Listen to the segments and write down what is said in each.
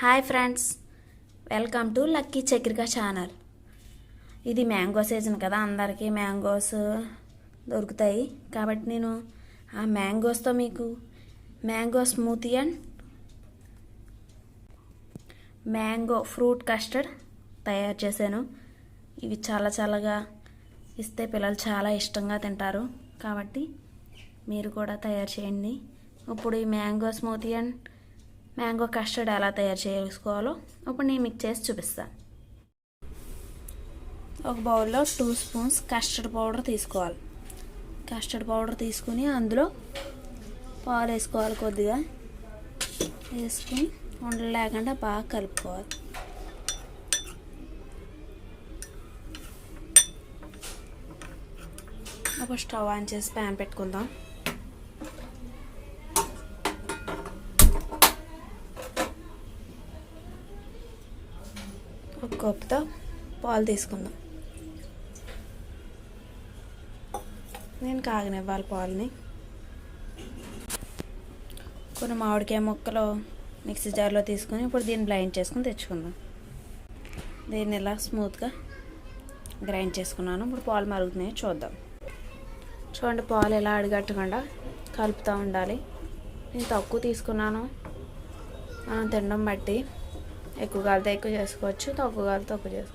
Hi friends, welcome to lucky Chakrika channel. ఇది mango season కదా, అందరికీ మ్యాంగోస్ దొరుకుతాయి కాబట్టి నేను ఆ మ్యాంగోస్తో మీకు mango smoothie and mango fruit custard తయారు చేశాను. ఇవి చాలా చల్లగా ఇస్తే పిల్లలు చాలా ఇష్టంగా తింటారు కాబట్టి మీరు కూడా తయారు చేయండి. ఇప్పుడు ఈ mango smoothie and mango custard ఎలా తయారు చేసుకోవాలో ఇప్పుడు నేను మీకు చేసి చూపిస్తాను. ఒక బౌల్లో 2 స్పూన్స్ కస్టర్డ్ పౌడర్ తీసుకోవాలి. కస్టర్డ్ పౌడర్ తీసుకుని అందులో పాలు వేసుకోవాలి. కొద్దిగా వేసుకుని ఉండలు లేకుండా బాగా కలుపుకోవాలి. ఒక స్టవ్ ఆన్ చేసి ప్యాన్ పెట్టుకుందాం. ఒక కప్పుతో పాలు తీసుకుందాం. నేను కాగనివ్వాలి పాలని. కొన్ని మామిడికాయ ముక్కలు మిక్సీ జార్లో తీసుకొని ఇప్పుడు దీన్ని బ్లైండ్ చేసుకుని తెచ్చుకుందాం. దీన్ని ఇలా స్మూత్గా గ్రైండ్ చేసుకున్నాను. ఇప్పుడు పాలు మరుగుతున్నాయి చూద్దాం. చూడండి, పాలు ఎలా అడిగట్టకుండా కలుపుతూ ఉండాలి. నేను తక్కువ తీసుకున్నాను. మనం తినడం బట్టి ఎక్కువ కాలితే ఎక్కువ చేసుకోవచ్చు, తక్కువ కాలితే తక్కువ చేసుకోవచ్చు.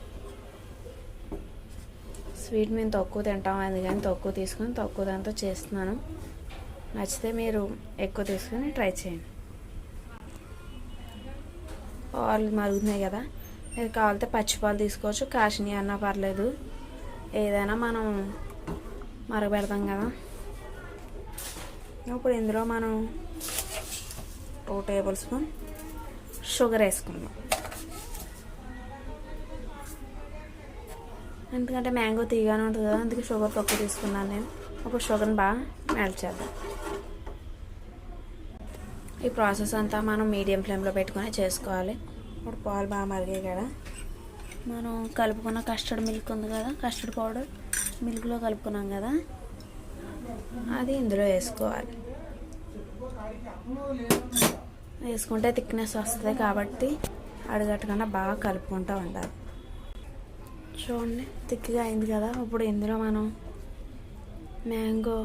స్వీట్ మేము తక్కువ తింటాం, అందుకని తక్కువ తీసుకుని తక్కువ దాంతో చేస్తున్నాను. నచ్చితే మీరు ఎక్కువ తీసుకుని ట్రై చేయండి. పాలు మరుగుతున్నాయి కదా, మీరు కావాలితే పచ్చిపాలు తీసుకోవచ్చు, కాచినవి అన్నా పర్లేదు. ఏదైనా మనం మరగబెడతాం కదా. ఇప్పుడు ఇందులో మనం 2 టేబుల్ స్పూన్ షుగర్ వేసుకుందాం. ఎందుకంటే మ్యాంగో తీగానే ఉంటుంది కదా, అందుకే షుగర్ తక్కువ తీసుకున్నాను నేను. ఒక షుగర్ని బాగా మెల్ట్ చేద్దాం. ఈ ప్రాసెస్ అంతా మనం మీడియం ఫ్లేమ్లో పెట్టుకొని చేసుకోవాలి. ఇప్పుడు పాలు బాగా మరిగాయి కదా, మనం కలుపుకున్న కస్టర్డ్ మిల్క్ ఉంది కదా, కస్టర్డ్ పౌడర్ మిల్క్లో కలుపుకున్నాం కదా, అది ఇందులో వేసుకోవాలి. వేసుకుంటే థిక్నెస్ వస్తుంది కాబట్టి అడగట్టకుండా బాగా కలుపుకుంటూ ఉండాలి. చూడండి, థిక్గా అయింది కదా. ఇప్పుడు ఇందులో మనం మ్యాంగో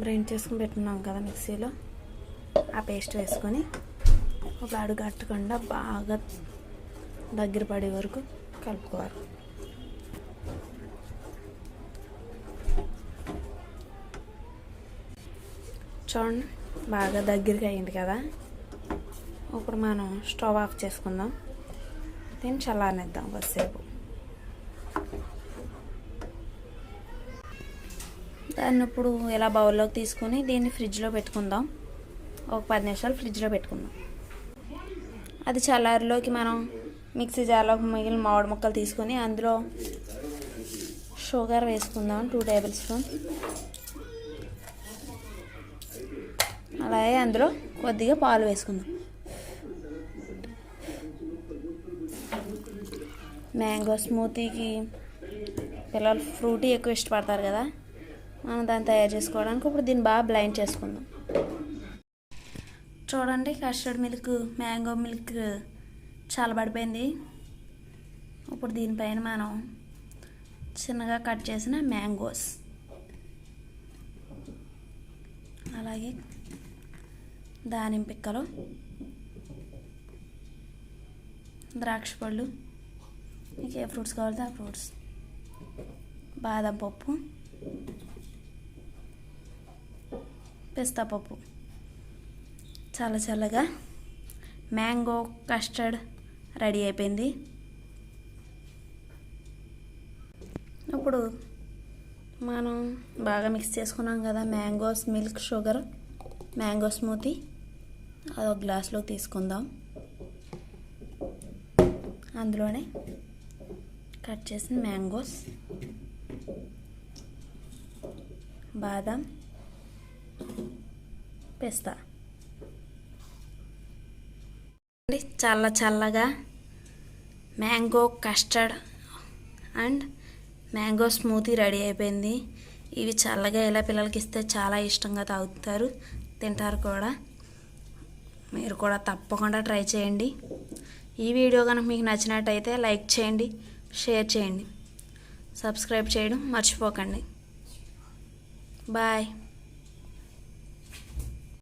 బ్లెండ్ చేసుకుని పెట్టుకున్నాం కదా మిక్సీలో, ఆ పేస్ట్ వేసుకొని ఇప్పుడు అడుగట్టకుండా బాగా దగ్గర పడే వరకు కలుపుకోవాలి. చూడండి, బాగా దగ్గరికి అయింది కదా. ఇప్పుడు మనం స్టవ్ ఆఫ్ చేసుకుందాం. దీన్ని చల్లారనిద్దాం కొద్దిసేపు. దాన్ని ఇప్పుడు ఇలా బౌల్లోకి తీసుకొని దీన్ని ఫ్రిడ్జ్లో పెట్టుకుందాం. ఒక 10 నిమిషాలు ఫ్రిడ్జ్లో పెట్టుకుందాం. అది చల్లారిలోకి మనం మిక్సీ జార్లో మిగిలిన మామిడి ముక్కలు తీసుకొని అందులో షుగర్ వేసుకుందాం. 2 టేబుల్ స్పూన్. అలాగే అందులో కొద్దిగా పాలు వేసుకుందాం. మ్యాంగో స్మూతీకి పిల్లలు ఫ్రూటీ ఎక్కువ ఇష్టపడతారు కదా, మనం దాన్ని తయారు చేసుకోవడానికి ఇప్పుడు దీన్ని బాగా బ్లైండ్ చేసుకుందాం. చూడండి, కస్టర్డ్ మిల్క్ మ్యాంగో మిల్క్ చల్లబడిపోయింది. ఇప్పుడు దీనిపైన మనం చిన్నగా కట్ చేసిన మ్యాంగోస్, అలాగే దానిమ్మ పిక్కలు, ద్రాక్ష పళ్ళు, మీకు ఏ ఫ్రూట్స్ కావాలితే ఆ ఫ్రూట్స్, బాదం పప్పు, పిస్తా పప్పు, చాలా చల్లగా మ్యాంగో కస్టర్డ్ రెడీ అయిపోయింది. ఇప్పుడు మనం బాగా మిక్స్ చేసుకున్నాం కదా mangoes, milk, sugar, mango smoothie, అది ఒక గ్లాస్లో తీసుకుందాం. అందులోనే కట్ చేసిన మ్యాంగోస్, బాదం, పిస్తా, చాలా చల్లగా mango custard and mango smoothie ready అయిపోయింది. ఇవి చల్లగా ఇలా పిల్లలకి ఇస్తే చాలా ఇష్టంగా తాగుతారు, తింటారు కూడా. మీరు కూడా తప్పకుండా ట్రై చేయండి. ఈ వీడియో కనుక మీకు నచ్చినట్టయితే లైక్ చేయండి, షేర్ చేయండి, సబ్స్క్రైబ్ చేయడం మర్చిపోకండి. బాయ్.